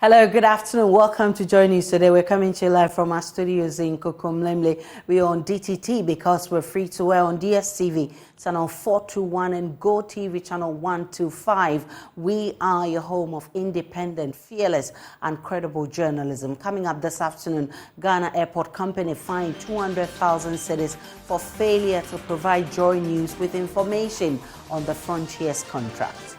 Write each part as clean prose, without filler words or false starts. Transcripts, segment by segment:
Hello, good afternoon. Welcome to JoyNews. Today we're coming to you live from our studios in Kokomlemle. We're on DTT because we're free to air on DSTV, channel 421 and Go TV, channel 125. We are your home of independent, fearless and credible journalism. Coming up this afternoon, Ghana Airport Company fined 200,000 cedis for failure to provide JoyNews with information on the Frontiers contract.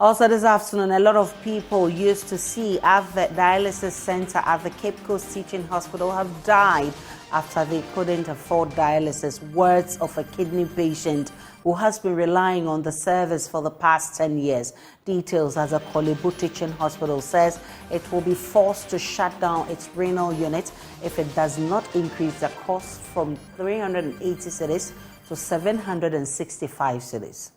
Also this afternoon, a lot of people used to see at the dialysis center at the Cape Coast Teaching Hospital have died after they couldn't afford dialysis. Words of a kidney patient who has been relying on the service for the past 10 years. Details as a Kolebu Teaching Hospital says it will be forced to shut down its renal unit if it does not increase the cost from 380 cedis to 765 cedis.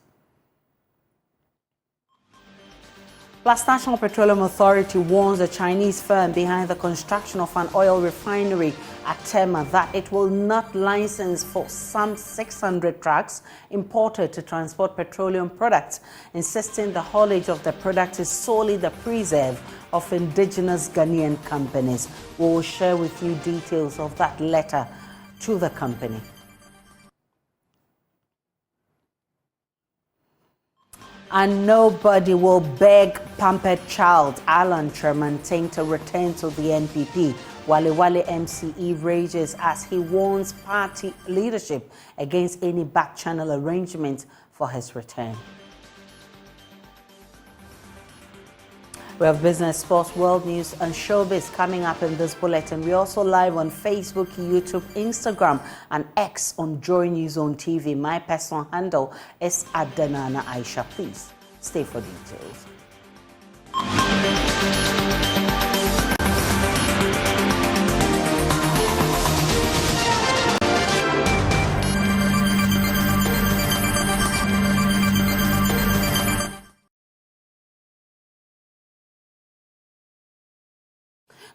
Plus, National Petroleum Authority warns the Chinese firm behind the construction of an oil refinery at Tema that it will not license for some 600 trucks imported to transport petroleum products, insisting the haulage of the product is solely the preserve of indigenous Ghanaian companies. We will share with you details of that letter to the company. And nobody will beg pampered child Alan Tremontaine to return to the NPP. Wale MCE rages as he warns party leadership against any back-channel arrangement for his return. We have business, sports, world news, and showbiz coming up in this bulletin. We're also live on Facebook, YouTube, Instagram, and X on JoyNews on TV. My personal handle is @Danana Aisha. Please stay for details.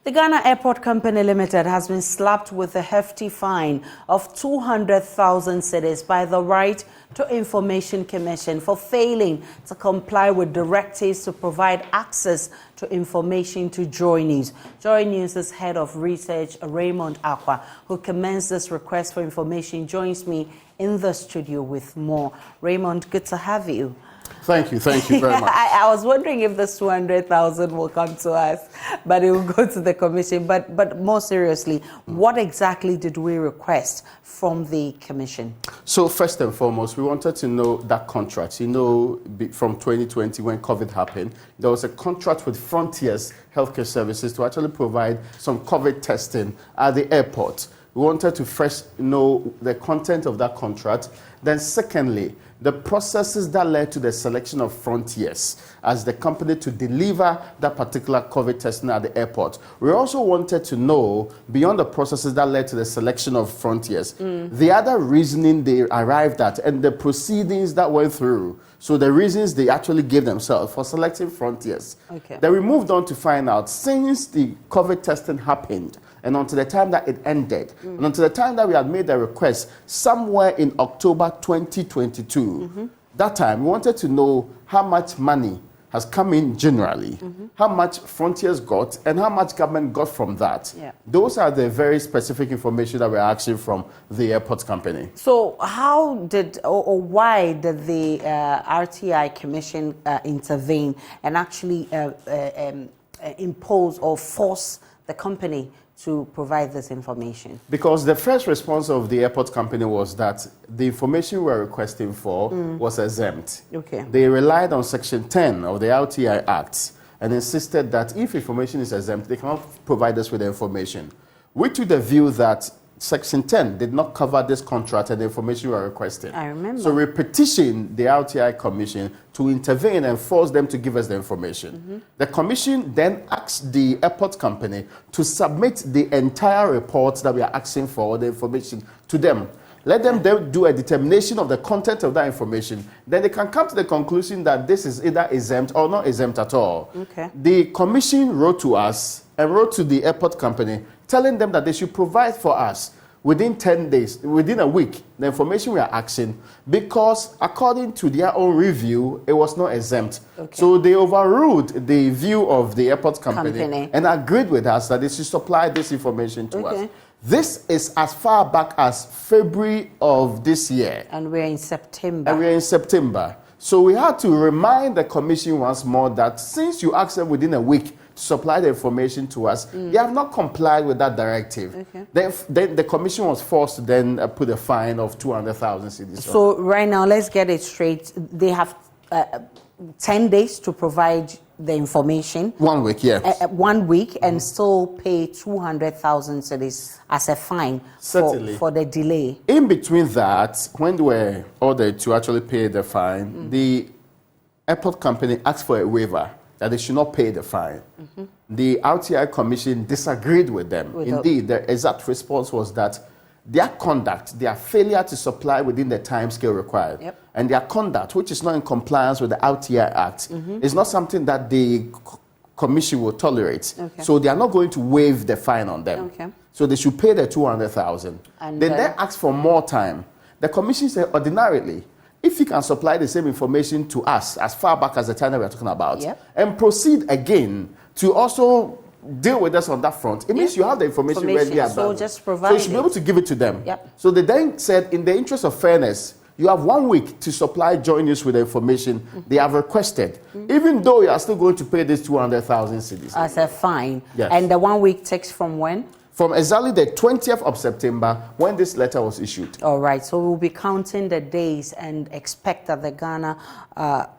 The Ghana Airport Company Limited has been slapped with a hefty fine of 200,000 cedis by the Right to Information Commission for failing to comply with directives to provide access to information to JoyNews. JoyNews' head of research, Raymond Aqua, who commenced this request for information, joins me in the studio with more. Raymond, good to have you. Thank you very much. I was wondering if this 200,000 will come to us, but it will go to the commission. But more seriously, what exactly did we request from the commission? So first and foremost, we wanted to know that contract. You know, from 2020 when COVID happened, there was a contract with Frontiers Healthcare Services to actually provide some COVID testing at the airport. We wanted to first know the content of that contract. Then secondly, the processes that led to the selection of Frontiers as the company to deliver that particular COVID testing at the airport. We also wanted to know, beyond the processes that led to the selection of Frontiers, the other reasoning they arrived at and the proceedings that went through. So the reasons they actually gave themselves for selecting Frontiers. Okay. Then we moved on to find out, since the COVID testing happened, and until the time that it ended, and until the time that we had made the request, somewhere in October 2022, that time we wanted to know how much money has come in generally, how much Frontiers got, and how much government got from that. Yeah. Those are the very specific information that we're asking from the airport company. So how did or why did the RTI Commission intervene and actually impose or force the company to provide this information? Because the first response of the airport company was that the information we were requesting for was exempt. Okay. They relied on Section 10 of the RTI Act and insisted that if information is exempt, they cannot provide us with the information. We took the view that Section 10 did not cover this contract and the information we were requesting. I remember. So we petitioned the RTI Commission to intervene and force them to give us the information. The Commission then asked the airport company to submit the entire report that we are asking for, the information, to them. Let them then do a determination of the content of that information. Then they can come to the conclusion that this is either exempt or not exempt at all. Okay. The Commission wrote to us and wrote to the airport company telling them that they should provide for us within 10 days, within a week, the information we are asking, because according to their own review, it was not exempt. Okay. So they overruled the view of the airport company and agreed with us that they should supply this information to us. This is as far back as February of this year. And we're in September. So we had to remind the commission once more that since you asked them within a week to supply the information to us, they have not complied with that directive. Then the commission was forced to then put a fine of 200,000 cedis. So right now, let's get it straight. They have 10 days to provide the information. 1 week, yes. 1 week, and still pay 200,000 cedis as a fine for the delay. In between that, when they were ordered to actually pay the fine, the airport company asked for a waiver that they should not pay the fine. The RTI commission disagreed with them. Indeed, the exact response was that their conduct, their failure to supply within the time scale required, and their conduct, which is not in compliance with the RTI Act, is not something that the commission will tolerate. So they are not going to waive the fine on them. So they should pay the 200,000. They then asked for more time. The commission said, ordinarily, if you can supply the same information to us as far back as the time that we're talking about, and proceed again to also deal with us on that front, it means you have the information readily available. So just provide So you should be able to give it to them. So they then said, in the interest of fairness, you have 1 week to supply JoyNews with the information they have requested, even though you are still going to pay this 200,000 cedis. As a fine. And the 1 week takes from when? From exactly the 20th of September, when this letter was issued. All right, so we'll be counting the days and expect that the Ghana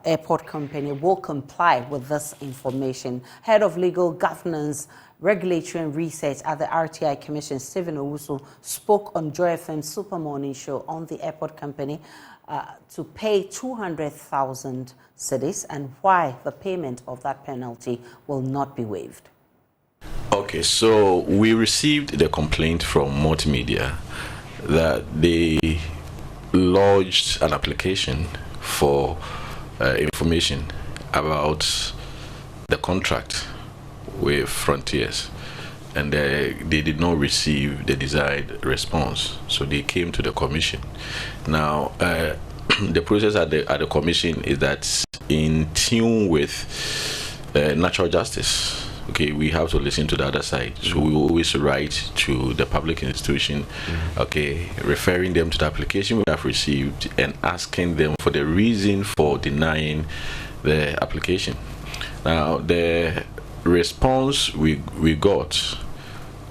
Airport Company will comply with this information. Head of Legal Governance, Regulatory and Research at the RTI Commission, Stephen Owusu, spoke on Joy FM Super Morning Show on the airport company to pay 200,000 cedis and why the payment of that penalty will not be waived. Okay, so we received the complaint from Multimedia that they lodged an application for information about the contract with Frontiers, and they did not receive the desired response. So they came to the commission. Now, the process at the commission is that in tune with natural justice. Okay, we have to listen to the other side. So we always write to the public institution, okay, referring them to the application we have received and asking them for the reason for denying the application. Now, the response we got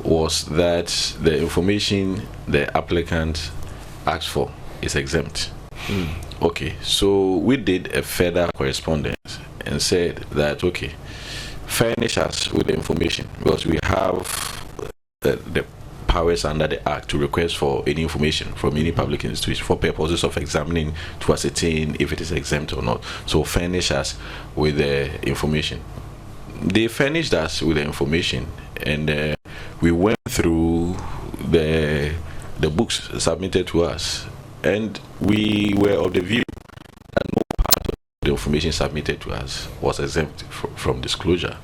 was that the information the applicant asked for is exempt. Okay, so we did a further correspondence and said that, okay, furnish us with the information, because we have the powers under the Act to request for any information from any public institution for purposes of examining to ascertain if it is exempt or not. So furnish us with the information. They furnished us with the information, and we went through the books submitted to us, and we were of the view that no part of the information submitted to us was exempt from disclosure.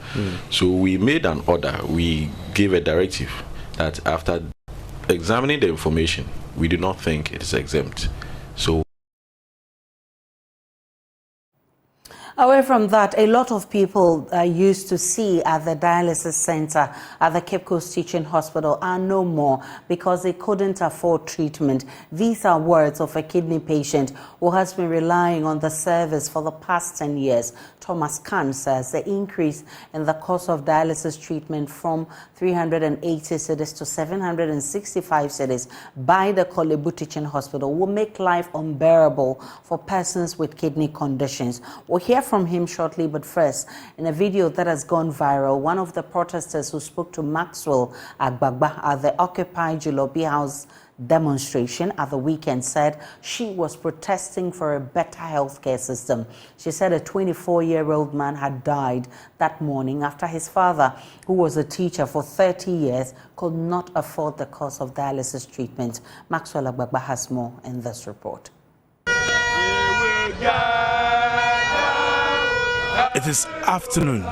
So we made an order, we gave a directive that after examining the information, we do not think it is exempt. So away from that, a lot of people used to see at the dialysis center at the Cape Coast Teaching Hospital are no more because they couldn't afford treatment. These are words of a kidney patient who has been relying on the service for the past 10 years. Thomas Khan says the increase in the cost of dialysis treatment from 380 cedis to 765 cedis by the Kolebu Teaching Hospital will make life unbearable for persons with kidney conditions. We'll hear from him shortly, but first, in a video that has gone viral, one of the protesters who spoke to Maxwell Agbagba at the Occupy Julobi House demonstration at the weekend said she was protesting for a better healthcare system. She said a 24-year-old man had died that morning after his father, who was a teacher for 30 years, could not afford the cost of dialysis treatment. Maxwell Agbagba has more in this report. It is afternoon.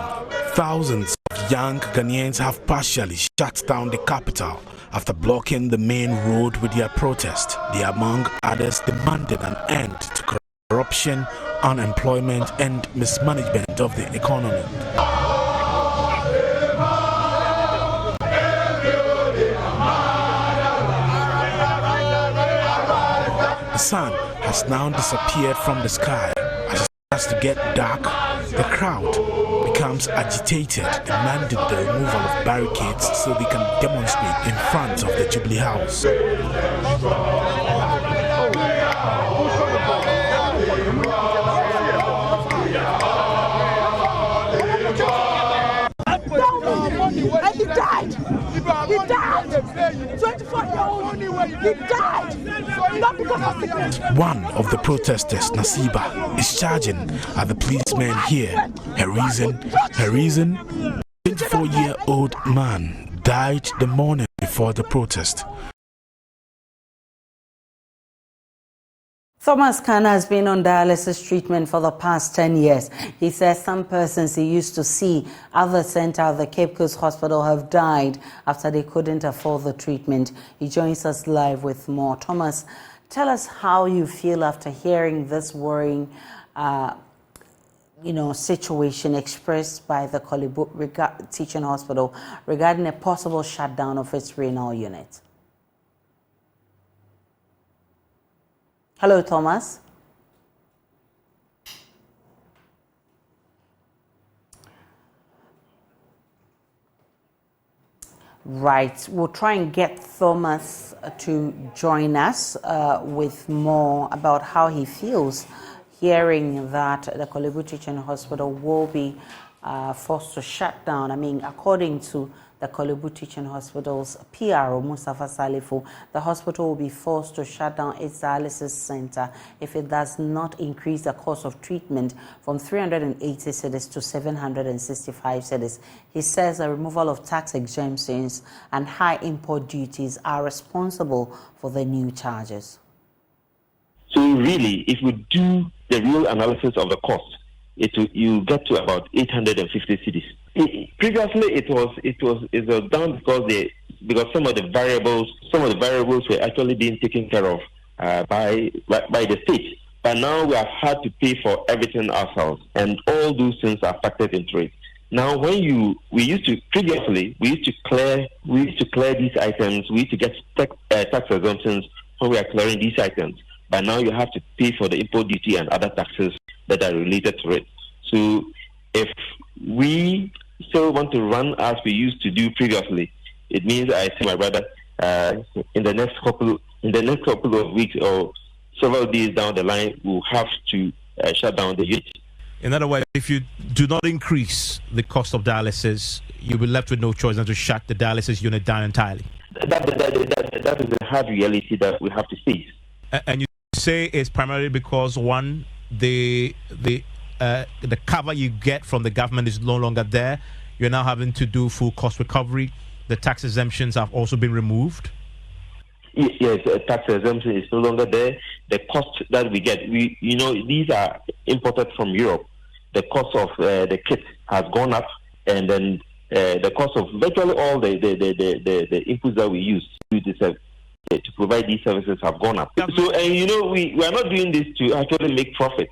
Thousands of young Ghanaians have partially shut down the capital after blocking the main road with their protest. They, among others, demanded an end to corruption, unemployment and mismanagement of the economy. The sun has now disappeared from the sky. As it starts to get dark, the crowd becomes agitated, demanding the removal of barricades so they can demonstrate in front of the Jubilee House. And he died. He died. 24-year-old. He died. Not because of sickness. One of the protesters, Nasiba, is charging at the policemen here. Her reason, 24-year-old man died the morning before the protest. Thomas Khan has been on dialysis treatment for the past 10 years. He says some persons he used to see at the center of the Cape Coast Hospital have died after they couldn't afford the treatment. He joins us live with more. Thomas, tell us how you feel after hearing this worrying situation expressed by the Kolebu Teaching Hospital regarding a possible shutdown of its renal unit. Hello, Thomas. Right, we'll try and get Thomas to join us with more about how he feels hearing that the Kolebu Teaching Hospital will be forced to shut down. I mean, according to the Kolebu Teaching Hospital's PRO, Mustafa Salifu, the hospital will be forced to shut down its dialysis center if it does not increase the cost of treatment from 380 cedis to 765 cedis. He says the removal of tax exemptions and high import duties are responsible for the new charges. So really, if we do the real analysis of the cost, you get to about 850 cedis. Previously, it was down because some of the variables were actually being taken care of by the state. But now we have had to pay for everything ourselves, and all those things are factored into it. Now, we used to clear these items. We used to get tax exemptions when we are clearing these items. But now you have to pay for the import duty and other taxes that are related to it. So if we still want to run as we used to do previously, it means, I see my brother, in the next couple of weeks or several days down the line, we'll have to shut down the unit. In other words, if you do not increase the cost of dialysis, you'll be left with no choice than to shut the dialysis unit down entirely. That is the hard reality that we have to face. And you say it's primarily because, one, the cover you get from the government is no longer there. You're now having to do full cost recovery. The tax exemptions have also been removed. Yes, tax exemption is no longer there. The cost that we get, these are imported from Europe. The cost of the kit has gone up, and then the cost of virtually all the inputs that we use to provide these services have gone up. So, we are not doing this to actually make profit.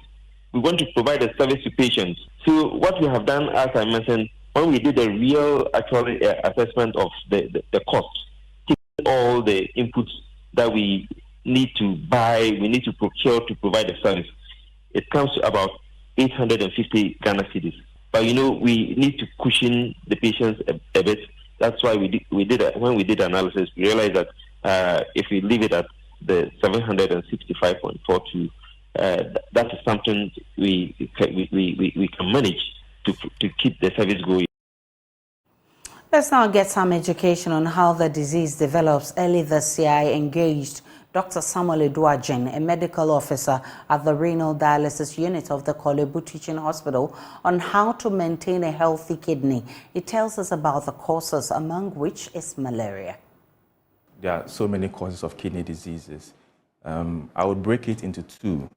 We want to provide a service to patients. So what we have done, as I mentioned, when we did a real assessment of the cost, taking all the inputs that we need to buy, we need to procure to provide the service, it comes to about 850 Ghana cedis. But we need to cushion the patients a bit. That's why when we did analysis, we realized that if we leave it at the 765.42, that is something we can manage to keep the service going. Let's now get some education on how the disease develops. Early this year, I engaged Dr. Samuel Eduajen, a medical officer at the renal dialysis unit of the Kolebu Teaching Hospital, on how to maintain a healthy kidney. He tells us about the causes, among which is malaria. There are so many causes of kidney diseases. I would break it into two.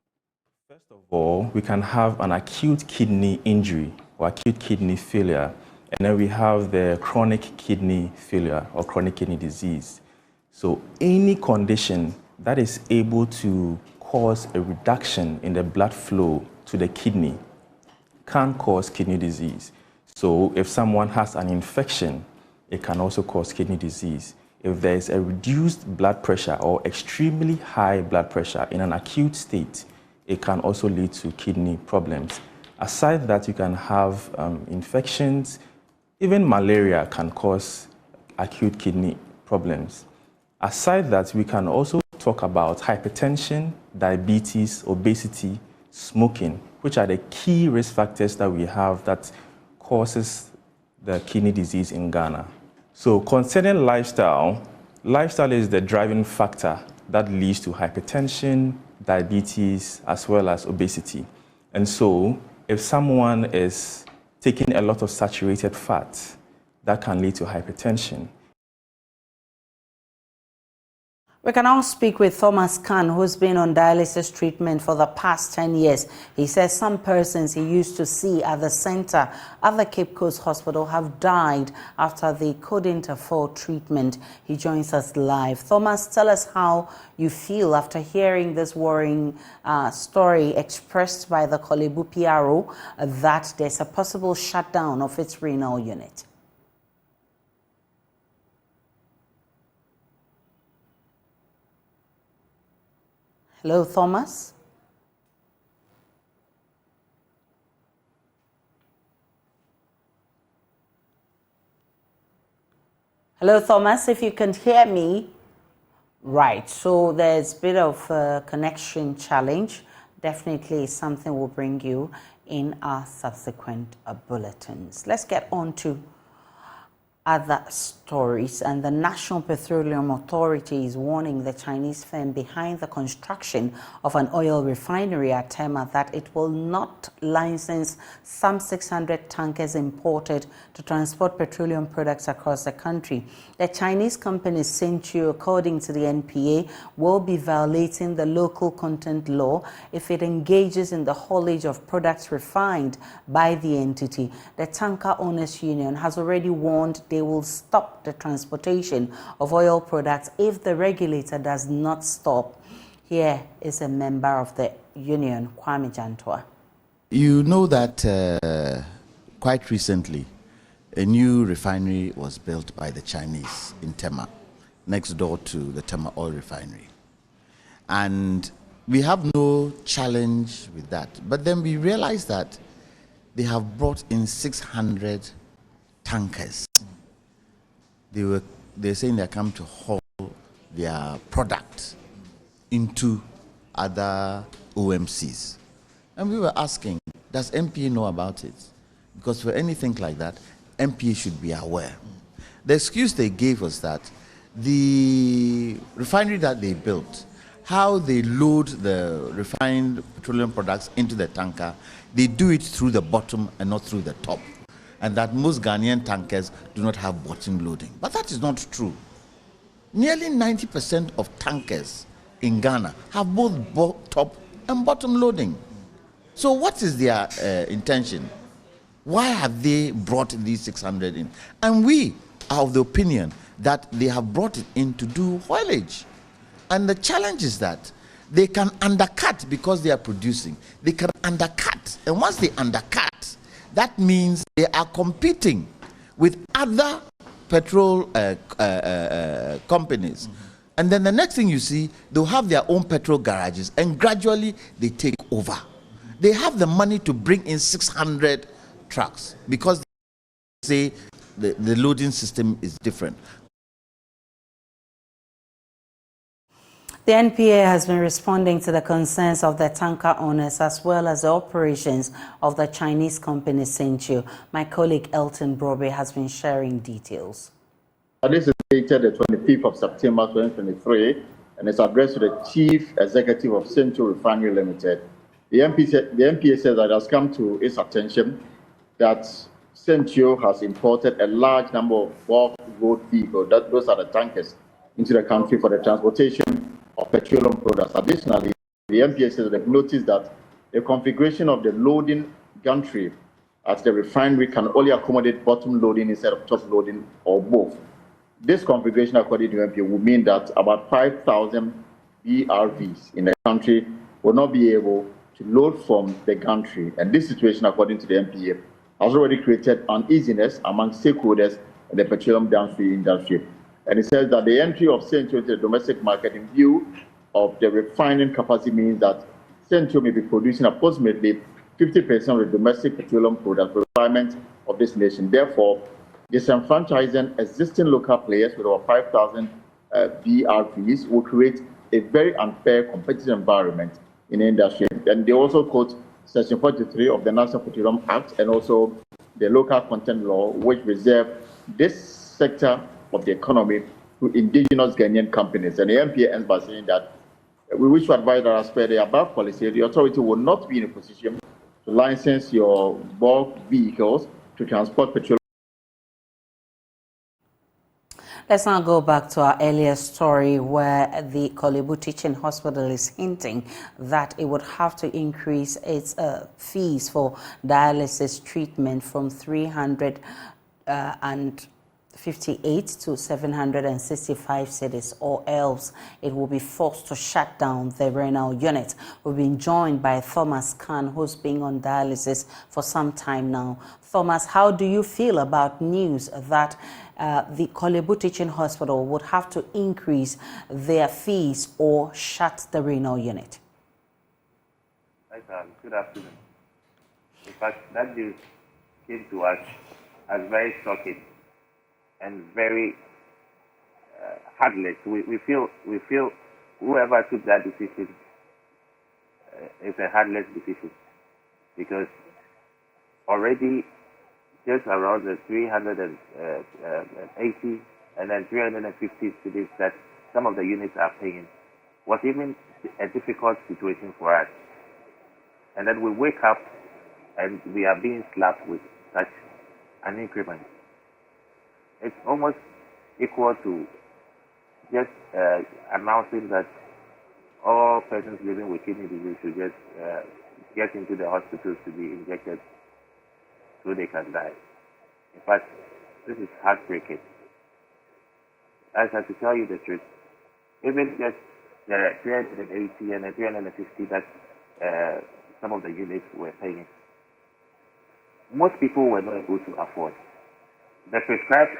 First of all, we can have an acute kidney injury or acute kidney failure And then we have the chronic kidney failure or chronic kidney disease. So any condition that is able to cause a reduction in the blood flow to the kidney can cause kidney disease. So if someone has an infection, it can also cause kidney disease. If there is a reduced blood pressure or extremely high blood pressure in an acute state, it can also lead to kidney problems. Aside that, you can have infections. Even malaria can cause acute kidney problems. Aside that, we can also talk about hypertension, diabetes, obesity, smoking, which are the key risk factors that we have that causes the kidney disease in Ghana. So concerning lifestyle is the driving factor that leads to hypertension, diabetes, as well as obesity. And so if someone is taking a lot of saturated fat, that can lead to hypertension. We can now speak with Thomas Khan, who's been on dialysis treatment for the past 10 years. He says some persons he used to see at the center at the Cape Coast Hospital have died after they couldn't afford treatment. He joins us live. Thomas, tell us how you feel after hearing this worrying story expressed by the Kolebu PRO that there's a possible shutdown of its renal unit. Hello, Thomas. Hello, Thomas, if you can hear me. Right, so there's a bit of a connection challenge. Definitely something we'll bring you in our subsequent bulletins. Let's get on to other stories, and the National Petroleum Authority is warning the Chinese firm behind the construction of an oil refinery at Tema that it will not license some 600 tankers imported to transport petroleum products across the country. The Chinese company Century, according to the NPA, will be violating the local content law if it engages in the haulage of products refined by the entity. The Tanker Owners Union has already warned they will stop the transportation of oil products if the regulator does not stop. Here is a member of the union, Kwame Jantua. You know that quite recently, a new refinery was built by the Chinese in Tema, next door to the Tema oil refinery. And we have no challenge with that. But then we realized that they have brought in 600 tankers. They're saying they're come to haul their product into other OMCs. And we were asking, does MPA know about it? Because for anything like that, MPA should be aware. The excuse they gave was that the refinery that they built, how they load the refined petroleum products into the tanker, they do it through the bottom and not through the top. And that most Ghanaian tankers do not have bottom loading. But that is not true. Nearly 90% of tankers in Ghana have both top and bottom loading. So what is their intention? Why have they brought these 600 in? And we are of the opinion that they have brought it in to do haulage. And the challenge is that they can undercut because they are producing. They can undercut. And once they undercut, that means they are competing with other petrol companies. And then the next thing you see, they'll have their own petrol garages, and gradually they take over. They have the money to bring in 600 trucks because they say the loading system is different. The NPA has been responding to the concerns of the tanker owners as well as the operations of the Chinese company Century. My colleague Elton Brobe has been sharing details. This is dated the 25th of September 2023 and is addressed to the Chief Executive of Century Refinery Limited. The NPA says that it has come to its attention that Century has imported a large number of bulk road vehicles, those are the tankers, into the country for the transportation of petroleum products. Additionally, the NPA says they've noticed that the configuration of the loading gantry at the refinery can only accommodate bottom loading instead of top loading or both. This configuration, according to MPA, would mean that about 5,000 BRVs in the country will not be able to load from the country. And this situation, according to the MPA, has already created uneasiness among stakeholders in the petroleum downstream industry. And it says that the entry of Central into the domestic market in view of the refining capacity means that Central may be producing approximately 50% of the domestic petroleum product requirements of this nation. Therefore, disenfranchising existing local players with over 5,000 BRVs will create a very unfair competitive environment in the industry. And they also quote Section 43 of the National Petroleum Act and also the local content law, which reserve this sector of the economy to indigenous Ghanaian companies. And the MPA ends by saying that we wish to advise that as per the above policy, the authority will not be in a position to license your bulk vehicles to transport petroleum. Let's now go back to our earlier story where the Kolebu Teaching Hospital is hinting that it would have to increase its fees for dialysis treatment from 358 to 765 cedis, or else it will be forced to shut down the renal unit. We've been joined by Thomas Khan, who's been on dialysis for some time now. Thomas, how do you feel about news that the Kolebu Teaching Hospital would have to increase their fees or shut the renal unit? Good afternoon. In fact, that news came to us as very shocking and very heartless. We feel whoever took that decision is a heartless decision, because already just around the 380 and then 350 cities that some of the units are paying was even a difficult situation for us. And then we wake up and we are being slapped with such an increment. It's almost equal to just announcing that all persons living with kidney disease should just get into the hospitals to be injected so they can die. In fact, this is heartbreaking. I have to tell you the truth. Even just the 380 and the 350 that some of the units were paying, most people were not able to afford. The prescribed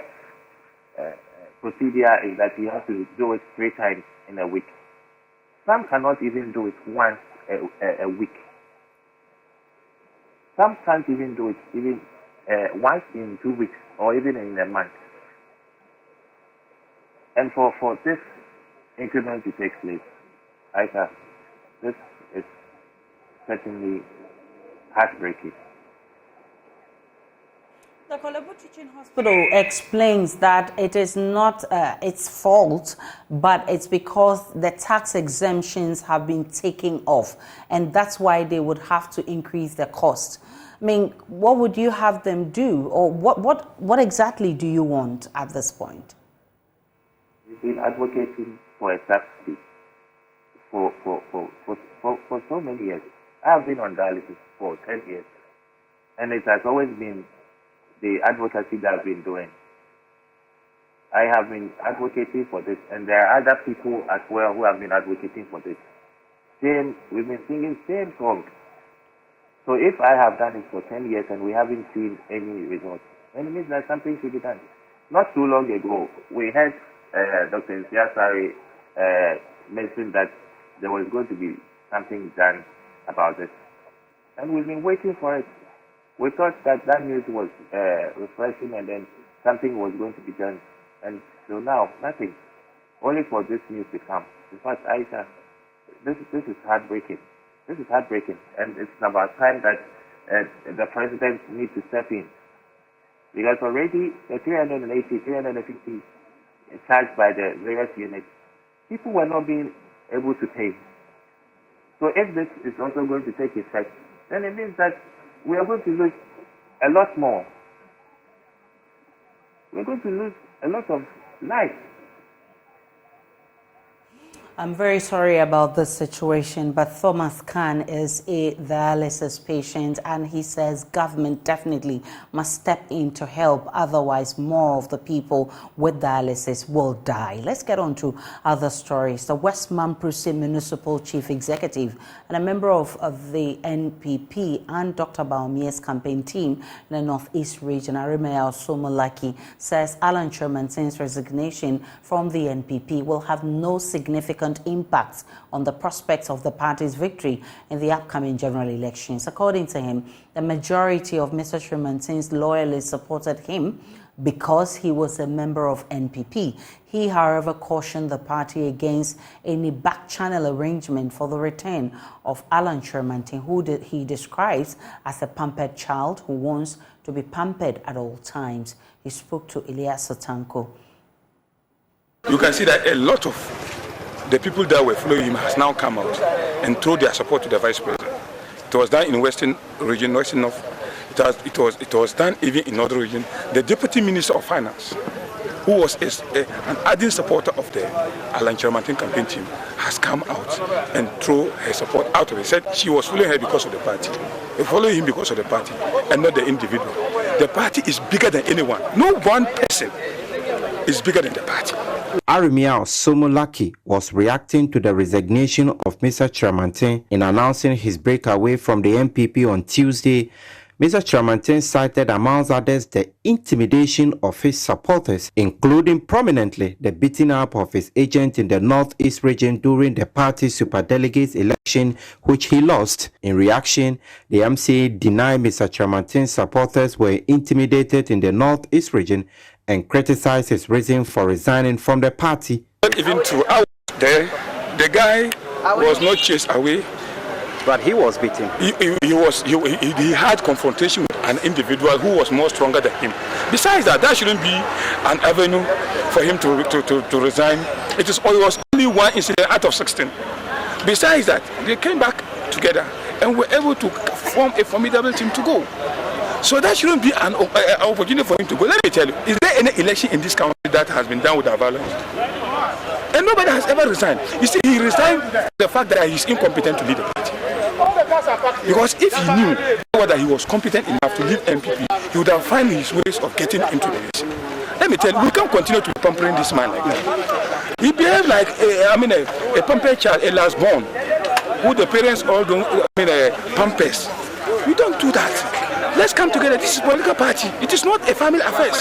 procedure is that you have to do it 3 times in a week. Some cannot even do it once a week. Some can't even do it even once in 2 weeks or even in a month. And for this increment to take place, this is certainly heartbreaking. The Kolebu Teaching Hospital explains that it is not its fault, but it's because the tax exemptions have been taken off, and that's why they would have to increase the cost. I mean, what would you have them do, or what exactly do you want at this point? We've been advocating for a subsidy for so many years. I have been on dialysis for 10 years, and it has always been the advocacy that I've been doing. I have been advocating for this, and there are other people as well who have been advocating for this. We've been singing same song. So if I have done it for 10 years and we haven't seen any results, then it means that something should be done. Not too long ago, we heard Dr. Nsiasari mention that there was going to be something done about this. And we've been waiting for it. We thought that news was refreshing and then something was going to be done. And so now, nothing. Only for this news to come. In fact, Aisha, this is heartbreaking. This is heartbreaking. And it's about time that the president needs to step in. Because already the 380, 350 charged by the various units, people were not being able to pay. So if this is also going to take effect, then it means that we are going to lose a lot more. We're going to lose a lot of life. I'm very sorry about this situation, but Thomas Khan is a dialysis patient, and he says government definitely must step in to help. Otherwise, more of the people with dialysis will die. Let's get on to other stories. The West Mamprusi Municipal Chief Executive and a member of the NPP and Dr. Baumier's campaign team in the Northeast region, Arimea Somolaki, says Alan Chermantin's resignation from the NPP will have no significant impacts on the prospects of the party's victory in the upcoming general elections. According to him, the majority of Mr. Chermantin's loyalists supported him because he was a member of NPP. He, however, cautioned the party against any back-channel arrangement for the return of Alan Chermantin, who he describes as a pampered child who wants to be pampered at all times. He spoke to Elias Sotanko. You can see that a lot of the people that were following him has now come out and throw their support to the vice president. It was done in Western region, Western North. It was done even in Northern region. The Deputy Minister of Finance, who was an ardent supporter of the Alan Chermantin campaign team, has come out and throw her support out of it. Said she was following her because of the party. They follow him because of the party and not the individual. The party is bigger than anyone. No one person is bigger than the party. Arimia Somolaki was reacting to the resignation of Mr. Chermantin in announcing his breakaway from the NPP on Tuesday. Mr. Chermantin cited, amongst others, the intimidation of his supporters, including prominently the beating up of his agent in the Northeast region during the party's superdelegates election, which he lost. In reaction, the MCA denied Mr. Chermantin's supporters were intimidated in the Northeast region and criticized his reason for resigning from the party. Even throughout there, the guy was not chased away. But he was beaten. He had confrontation with an individual who was more stronger than him. Besides that shouldn't be an avenue for him to resign. It was only one incident out of 16. Besides that, they came back together and were able to form a formidable team to go. So that shouldn't be an opportunity for him to go. Let me tell you, is there any election in this country that has been done without violence? And nobody has ever resigned. You see, he resigned the fact that he's incompetent to lead the party. Because if he knew whether he was competent enough to lead NPP, he would have found his ways of getting into the race. Let me tell you, we can't continue to be pampering this man like that. He behaved like a pampered child, a last born, who the parents all don't pampers. We don't do that. Let's come together. This is a political party. It is not a family affair.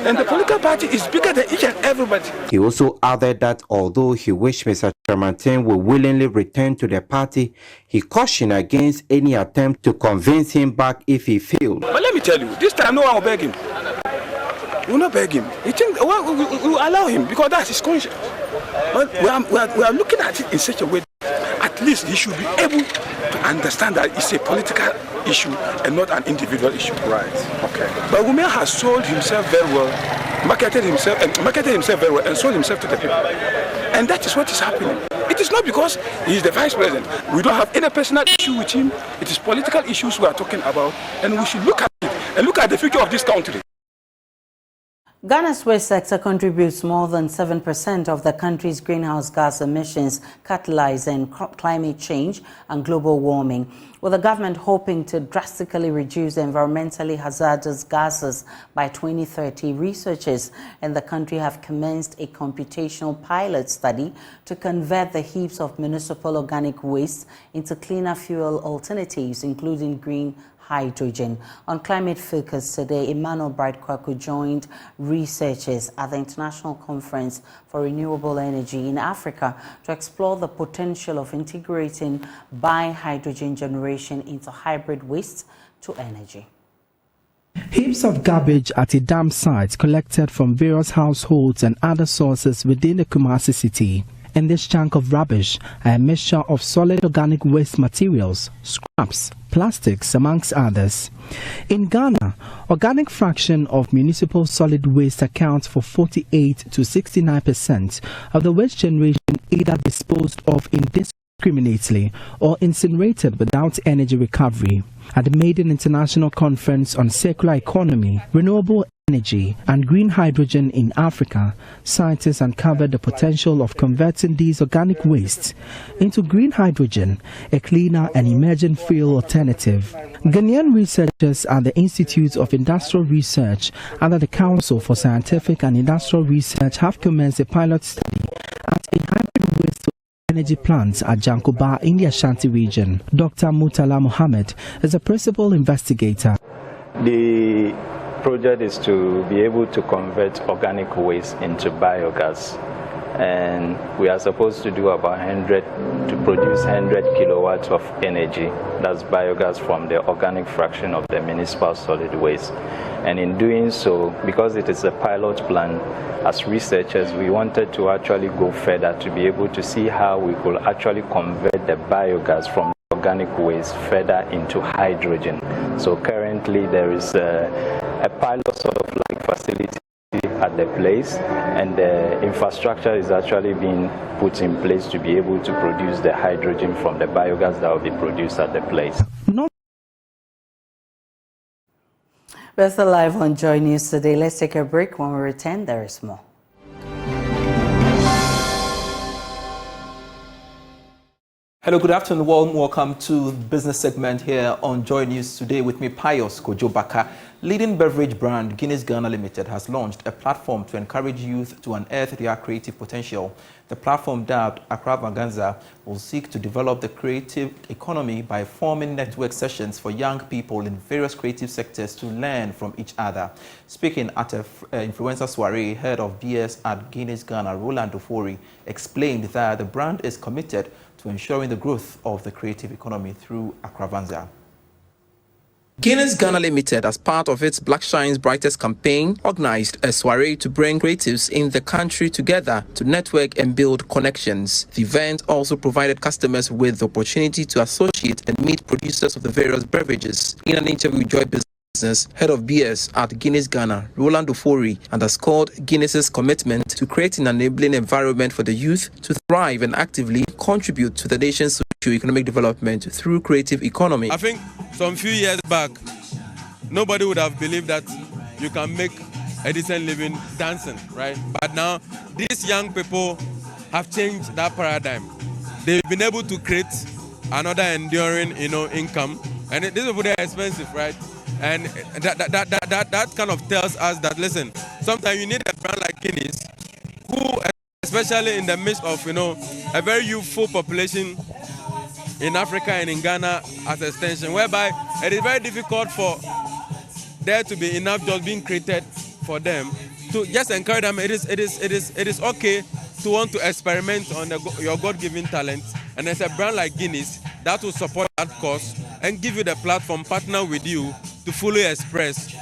And the political party is bigger than each and everybody. He also added that although he wished Mr. Chermantin would willingly return to the party, he cautioned against any attempt to convince him back if he failed. But let me tell you, this time no one will beg him. We will not beg him. We will allow him because that's his conscience. But we are looking at it in such a way that at least he should be able to understand that it's a political issue and not an individual issue. Right. Okay. But Umia has sold himself very well, marketed himself very well, and sold himself to the people. And that is what is happening. It is not because he is the vice president. We don't have any personal issue with him. It is political issues we are talking about, and we should look at it and look at the future of this country. Ghana's waste sector contributes more than 7% of the country's greenhouse gas emissions, catalyzing climate change and global warming. With the government hoping to drastically reduce environmentally hazardous gases by 2030, researchers in the country have commenced a computational pilot study to convert the heaps of municipal organic waste into cleaner fuel alternatives, including green hydrogen. On Climate Focus today, Emmanuel Bright-Kwaku joined researchers at the International Conference for Renewable Energy in Africa to explore the potential of integrating bi-hydrogen generation into hybrid waste to energy. Heaps of garbage at a dam site collected from various households and other sources within the Kumasi city. In this chunk of rubbish are a mixture of solid organic waste materials, scraps, plastics, amongst others. In Ghana, organic fraction of municipal solid waste accounts for 48 to 69% of the waste generation, either disposed of indiscriminately or incinerated without energy recovery. At the Midday International Conference on Circular Economy, Renewable energy and green hydrogen in Africa, scientists uncovered the potential of converting these organic wastes into green hydrogen, a cleaner and emerging fuel alternative. Ghanaian researchers at the Institute of Industrial Research under the Council for Scientific and Industrial Research have commenced a pilot study at a hybrid waste energy plant at Jankoba in the Ashanti region. Dr. Mutala Mohammed is a principal investigator. The project is to be able to convert organic waste into biogas, and we are supposed to do about 100 to produce 100 kilowatts of energy. That's biogas from the organic fraction of the municipal solid waste. And in doing so, because it is a pilot plan, as researchers, we wanted to actually go further to be able to see how we could actually convert the biogas from organic waste further into hydrogen. So currently there is a pilot sort of like facility at the place, and the infrastructure is actually being put in place to be able to produce the hydrogen from the biogas that will be produced at the place. We're still live on Joy News today. Let's take a break. When we return, there is more. Hello, good afternoon. Welcome to the business segment here on Joy News today with me, Pius Kojobaka. Leading beverage brand Guinness Ghana Limited has launched a platform to encourage youth to unearth their creative potential. The platform, dubbed Accra Vanganza, will seek to develop the creative economy by forming network sessions for young people in various creative sectors to learn from each other. Speaking at an influencer soiree, head of BS at Guinness Ghana, Roland Ofori, explained that the brand is committed to ensuring the growth of the creative economy through Accra Vanganza. Guinness Ghana Limited, as part of its Black Shines Brightest campaign, organized a soiree to bring creatives in the country together to network and build connections. The event also provided customers with the opportunity to associate and meet producers of the various beverages. In an interview with Joy Business, head of BS at Guinness Ghana, Roland Ofori, underscored Guinness's commitment to creating an enabling environment for the youth to thrive and actively contribute to the nation's socio-economic development through creative economy. I think some few years back, nobody would have believed that you can make a decent living dancing, right? But now, these young people have changed that paradigm. They've been able to create another enduring, income, and these people, they're expensive, right? And that kind of tells us that, listen, sometimes you need a brand like Guinness, who, especially in the midst of, a very youthful population in Africa and in Ghana as an extension, whereby it is very difficult for there to be enough jobs being created for them, to just encourage them. It is okay to want to experiment on your God-given talent, and there's a brand like Guinness that will support that cause and give you the platform, partner with you to fully express,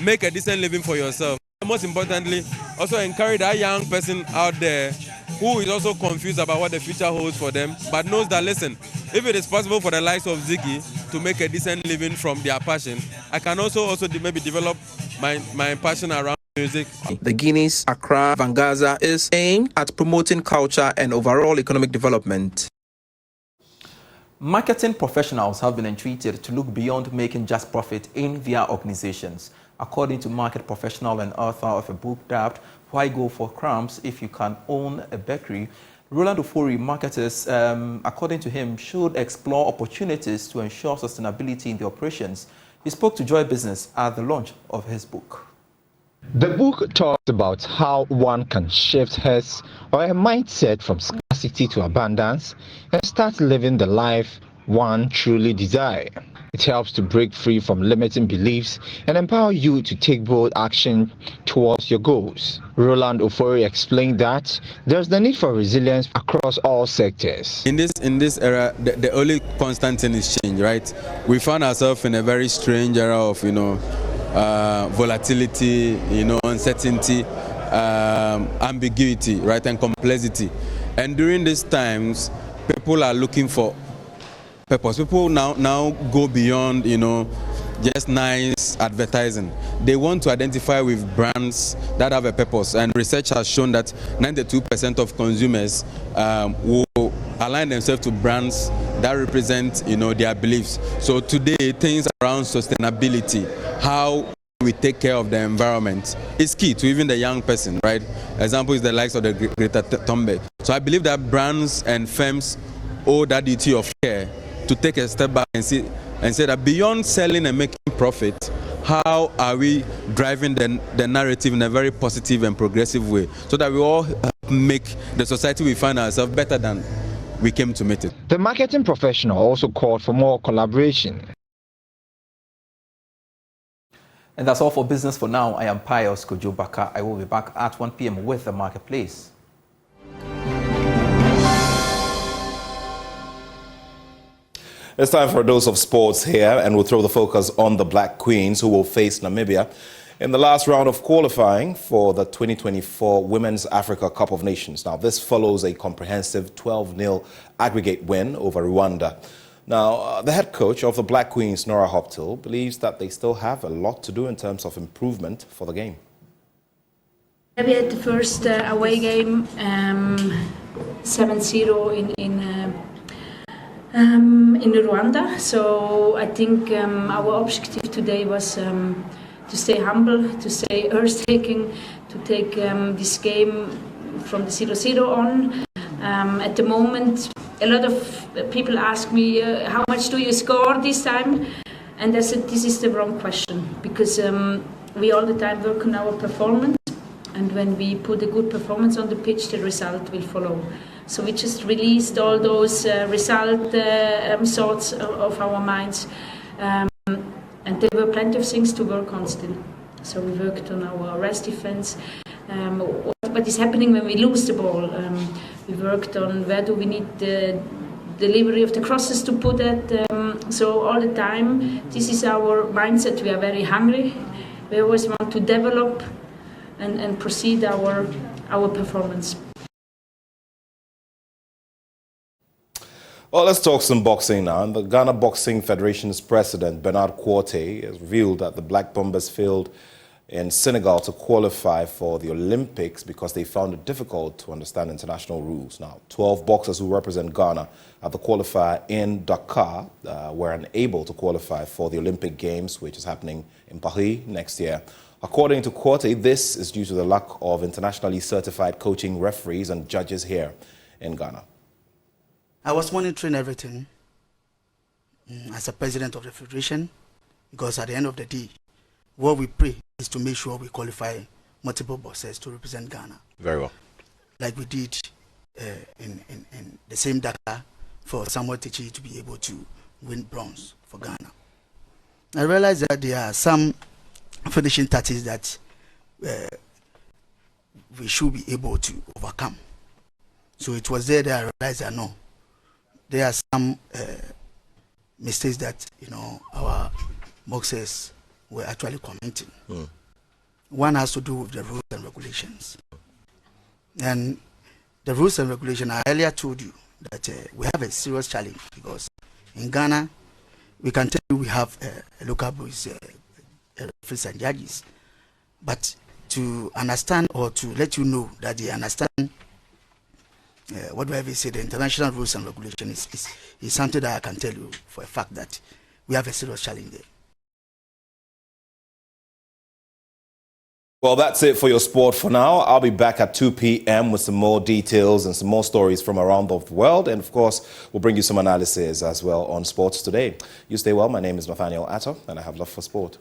make a decent living for yourself. Most importantly, also encourage that young person out there who is also confused about what the future holds for them, but knows that, listen, if it is possible for the likes of Ziggy to make a decent living from their passion, I can also maybe develop my passion around music. The Guinness Accra Vanganza is aimed at promoting culture and overall economic development. Marketing professionals have been entreated to look beyond making just profit in their organizations. According to market professional and author of a book dubbed Why Go for Crumbs If You Can Own a Bakery, Roland Ofori, marketers, according to him, should explore opportunities to ensure sustainability in the operations. He spoke to Joy Business at the launch of his book. The book talks about how one can shift his or her mindset from scarcity to abundance and start living the life one truly desires. It helps to break free from limiting beliefs and empower you to take bold action towards your goals. Roland Ofori explained that there's the need for resilience across all sectors. In this era, the only constant thing is change, right? We found ourselves in a very strange era of, volatility, uncertainty, ambiguity, right, and complexity. And during these times, people are looking for purpose. People now go beyond, just nice advertising. They want to identify with brands that have a purpose. And research has shown that 92% of consumers will align themselves to brands that represent, their beliefs. So today, things around sustainability, how we take care of the environment is key to even the young person, right? Example is the likes of the Greta Thunberg. So I believe that brands and firms owe that duty of care to take a step back and say that beyond selling and making profit, how are we driving the narrative in a very positive and progressive way so that we all make the society we find ourselves better than we came to meet it. The marketing professional also called for more collaboration. And that's all for business for now. I am Pius Kojo Baka. I will be back at 1 p.m. with the marketplace. It's time for a dose of sports here, and we'll throw the focus on the Black Queens, who will face Namibia in the last round of qualifying for the 2024 Women's Africa Cup of Nations. Now, this follows a comprehensive 12-0 aggregate win over Rwanda. Now, the head coach of the Black Queens, Nora Hoptil, believes that they still have a lot to do in terms of improvement for the game. We had the first away game 7-0 in Rwanda. So I think our objective today was to stay humble, to stay earth-taking, to take this game from the 0-0 on. At the moment, a lot of people ask me, how much do you score this time? And I said, this is the wrong question, because we all the time work on our performance, and when we put a good performance on the pitch, the result will follow. So we just released all those result thoughts of our minds, and there were plenty of things to work on still. So we worked on our rest defense. What is happening when we lose the ball? We worked on where do we need the delivery of the crosses to put it. So all the time, this is our mindset. We are very hungry. We always want to develop and proceed our performance. Well, let's talk some boxing now. And the Ghana Boxing Federation's president, Bernard Quartey, has revealed that the Black Bombers failed in Senegal to qualify for the Olympics because they found it difficult to understand international rules. Now, 12 boxers who represent Ghana at the qualifier in Dakar were unable to qualify for the Olympic Games, which is happening in Paris next year. According to Quartey, this is due to the lack of internationally certified coaching referees and judges here in Ghana. I was monitoring everything as a president of the Federation, because at the end of the day, what we pray is to make sure we qualify multiple boxers to represent Ghana. Very well. Like we did in the same Dakar for Samuel Techi to be able to win bronze for Ghana. I realized that there are some finishing tactics that we should be able to overcome. So it was there that I realized that no, there are some mistakes that our boxers were actually committing. One has to do with the rules and regulations. And the rules and regulations, I earlier told you that we have a serious challenge, because in Ghana, we can tell you we have a local boys, referees and judges. But to understand or to let you know that they understand what do I say, the international rules and regulations is something that I can tell you for a fact that we have a serious challenge there. Well, that's it for your sport for now. I'll be back at 2 p.m. with some more details and some more stories from around the world. And of course, we'll bring you some analysis as well on sports today. You stay well. My name is Nathaniel Atto, and I have love for sport.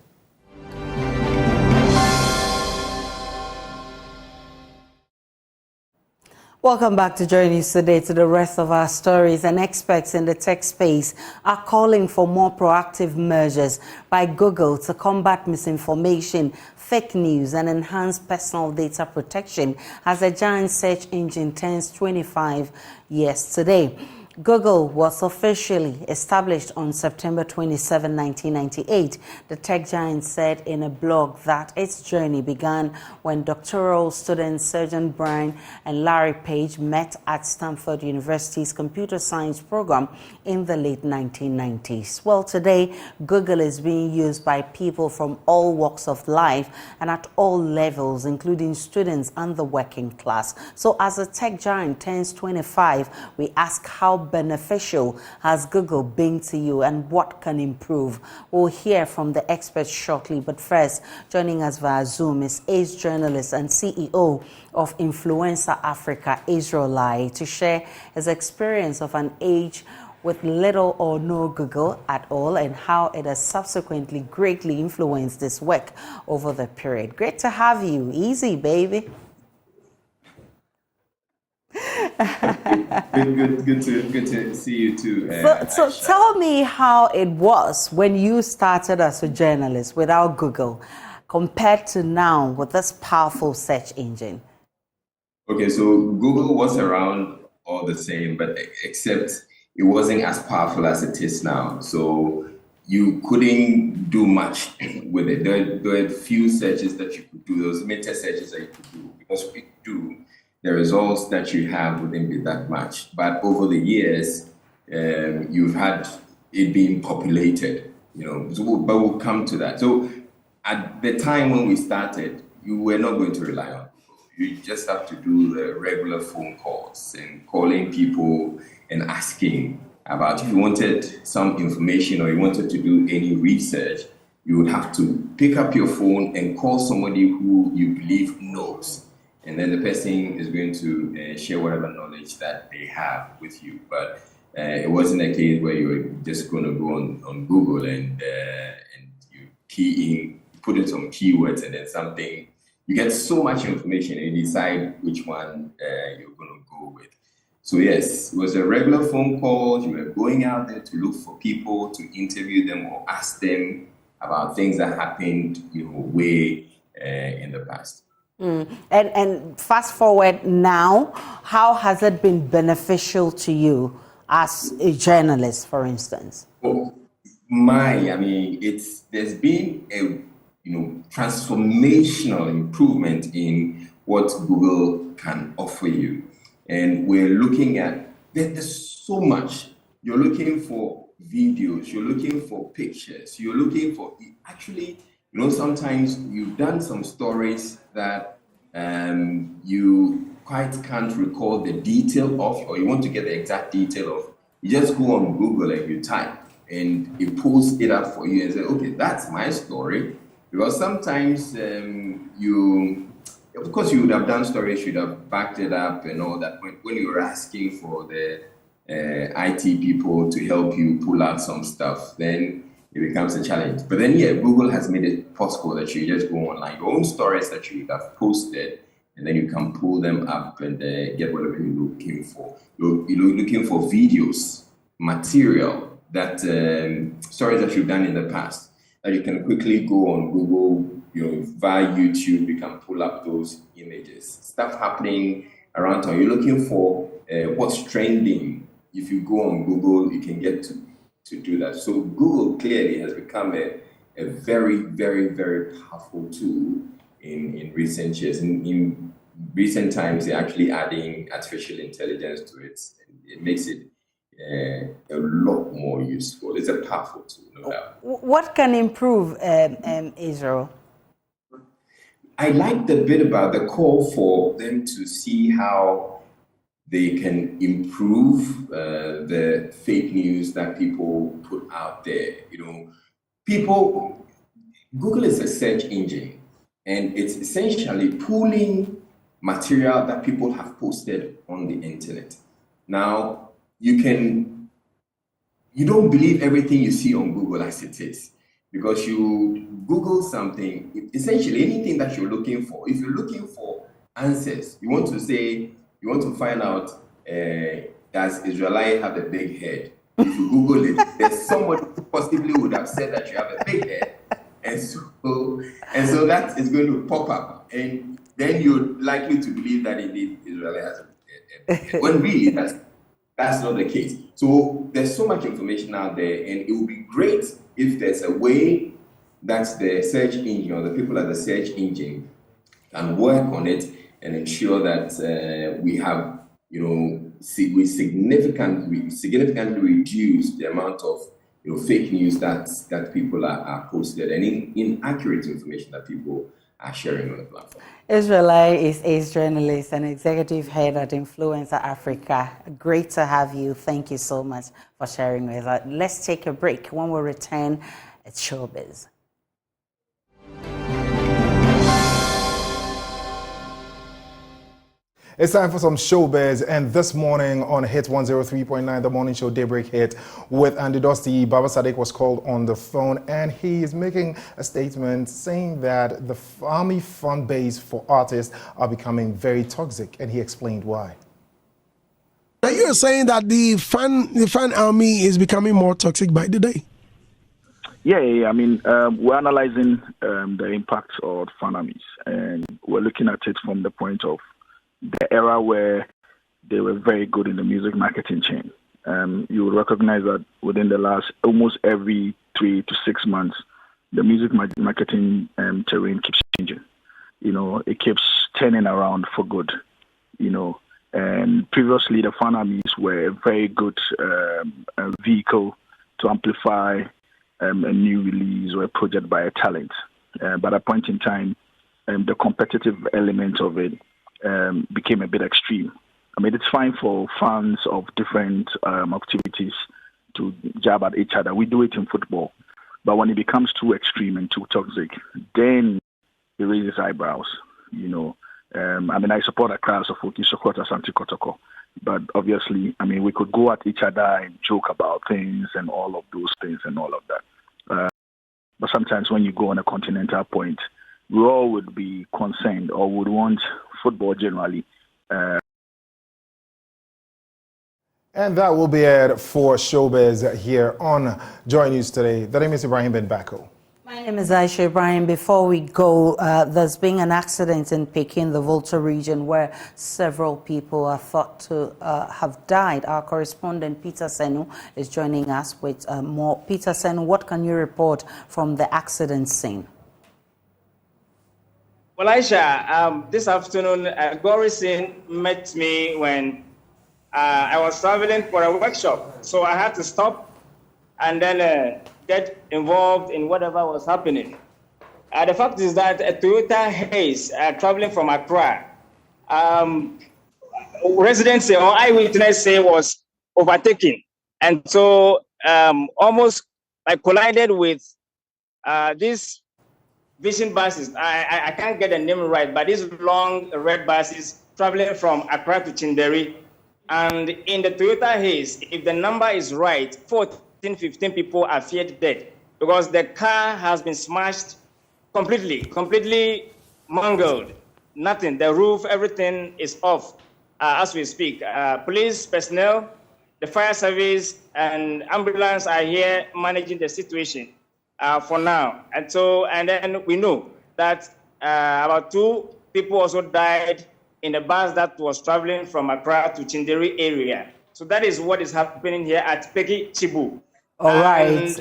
Welcome back to JoyNews today. To the rest of our stories, and experts in the tech space are calling for more proactive measures by Google to combat misinformation, fake news, and enhance personal data protection as the giant search engine turns 25 years today. Google was officially established on September 27, 1998. The tech giant said in a blog that its journey began when doctoral students Sergeant Brian and Larry Page met at Stanford University's computer science program in the late 1990s. Well, today, Google is being used by people from all walks of life and at all levels, including students and the working class. So as the tech giant turns 25, we ask, how beneficial has Google been to you and what can improve? We'll hear from the experts shortly. But first, joining us via Zoom is ace journalist and CEO of Influencer Africa, Israel Lai, to share his experience of an age with little or no Google at all and how it has subsequently greatly influenced this work over the period. Great to have you. Easy, baby. Good to see you too. So tell me how it was when you started as a journalist without Google compared to now with this powerful search engine. Okay, so Google was around all the same, but except it wasn't as powerful as it is now. So you couldn't do much with it. There were few searches that you could do, those meta searches that you could do, because we do. The results that you have wouldn't be that much. But over the years, you've had it being populated, but we'll come to that. So at the time when we started, you were not going to rely on Google. You just have to do the regular phone calls and calling people and asking about if you wanted some information or you wanted to do any research, you would have to pick up your phone and call somebody who you believe knows. And then the person is going to share whatever knowledge that they have with you. But it wasn't a case where you were just going to go on Google and you key in, put in some keywords and then something. You get so much information and you decide which one you're going to go with. So yes, it was a regular phone call. You were going out there to look for people, to interview them or ask them about things that happened, way in the past. And fast forward now, how has it been beneficial to you as a journalist, for instance? Oh, there's been a transformational improvement in what Google can offer you. And we're looking at, there's so much. You're looking for videos, you're looking for pictures, you're looking for, actually, sometimes you've done some stories that you quite can't recall the detail of, or you want to get the exact detail of. You just go on Google and you type, and it pulls it up for you and say, okay, that's my story. Because sometimes of course, you would have done stories, you would have backed it up and all that. When you were asking for the IT people to help you pull out some stuff, then it becomes a challenge. But then, Google has made it possible that you just go online, your own stories that you have posted, and then you can pull them up and get whatever you're looking for. You're looking for videos, material, that stories that you've done in the past, that you can quickly go on Google, via YouTube, you can pull up those images. Stuff happening around town. You're looking for what's trending. If you go on Google, you can get to do that. So Google clearly has become a very, very, very powerful tool in recent years. In recent times, they're actually adding artificial intelligence to it. It makes it a lot more useful. It's a powerful tool, no doubt. What can improve, Israel? I like the bit about the call for them to see how they can improve the fake news that people put out there. Google is a search engine, and it's essentially pulling material that people have posted on the internet. Now, you don't believe everything you see on Google as it is, because you Google something, essentially anything that you're looking for. If you're looking for answers, you want to find out, does Israelite have a big head? If you Google it, there's somebody who possibly would have said that you have a big head. And so that is going to pop up. And then you're likely to believe that indeed Israelite has a big head. When really, that's not the case. So there's so much information out there, and it would be great if there's a way that the search engine or the people at the search engine can work on it and ensure that we have, we significantly reduce the amount of fake news that people are posted, and inaccurate information that people are sharing on the platform. Israel is ace journalist and executive head at Influencer Africa. Great to have you. Thank you so much for sharing with us. Let's take a break. When we return, it's Showbiz. It's time for some Showbiz, and this morning on Hit 103.9, the morning show Daybreak Hit with Andy Dosty, Baba Sadiq was called on the phone, and he is making a statement saying that the army fan base for artists are becoming very toxic, and he explained why. Now you're saying that the fan army is becoming more toxic by the day. Yeah. I mean, we're analyzing the impact of fan armies, and we're looking at it from the point of the era where they were very good in the music marketing chain. You will recognize that within the last almost every 3 to 6 months, the music marketing terrain keeps changing. You know, it keeps turning around for good. You know, and previously the fan armies were a very good vehicle to amplify a new release or a project by a talent. But at a point in time, the competitive element of it became a bit extreme. I mean, it's fine for fans of different activities to jab at each other. We do it in football. But when it becomes too extreme and too toxic, then it raises eyebrows, you know. I mean, I support a crowd of Fuki Sokota Santi Kotoko. But obviously, I mean, we could go at each other and joke about things and all of those things and all of that. But sometimes when you go on a continental point, we all would be concerned or would want football generally. And that will be it for Showbiz here on JoyNews today. The name is Ibrahim Ben Bako. My name is Aisha Ibrahim. Before we go, there's been an accident in Peking, the Volta region, where several people are thought to have died. Our correspondent Peter Senu is joining us with more. Peter Senu, what can you report from the accident scene? Well, Aisha, this afternoon, Gorison met me when I was traveling for a workshop. So I had to stop and then get involved in whatever was happening. The fact is that a Toyota Haze traveling from Accra, residents say, or eyewitness say, was overtaken. And so almost I collided with these vision buses. I can't get the name right, but these long red buses traveling from Accra to Chinderi. And in the Toyota Haze, if the number is right, 14, 15 people are feared dead because the car has been smashed completely mangled. Nothing, the roof, everything is off as we speak. Police personnel, the fire service, and ambulance are here managing the situation for now. And then we know that about 2 people also died in the bus that was traveling from Accra to Chinderi area. So that is what is happening here at Peki Chibu. All right.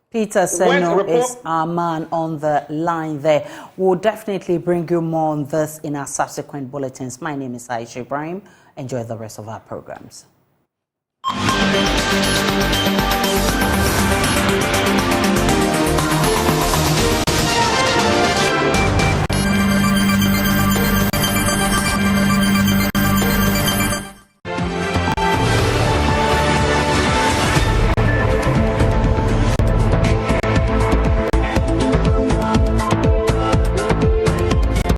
Peter Seno is our man on the line there. We'll definitely bring you more on this in our subsequent bulletins. My name is Aisha Ibrahim. Enjoy the rest of our programs.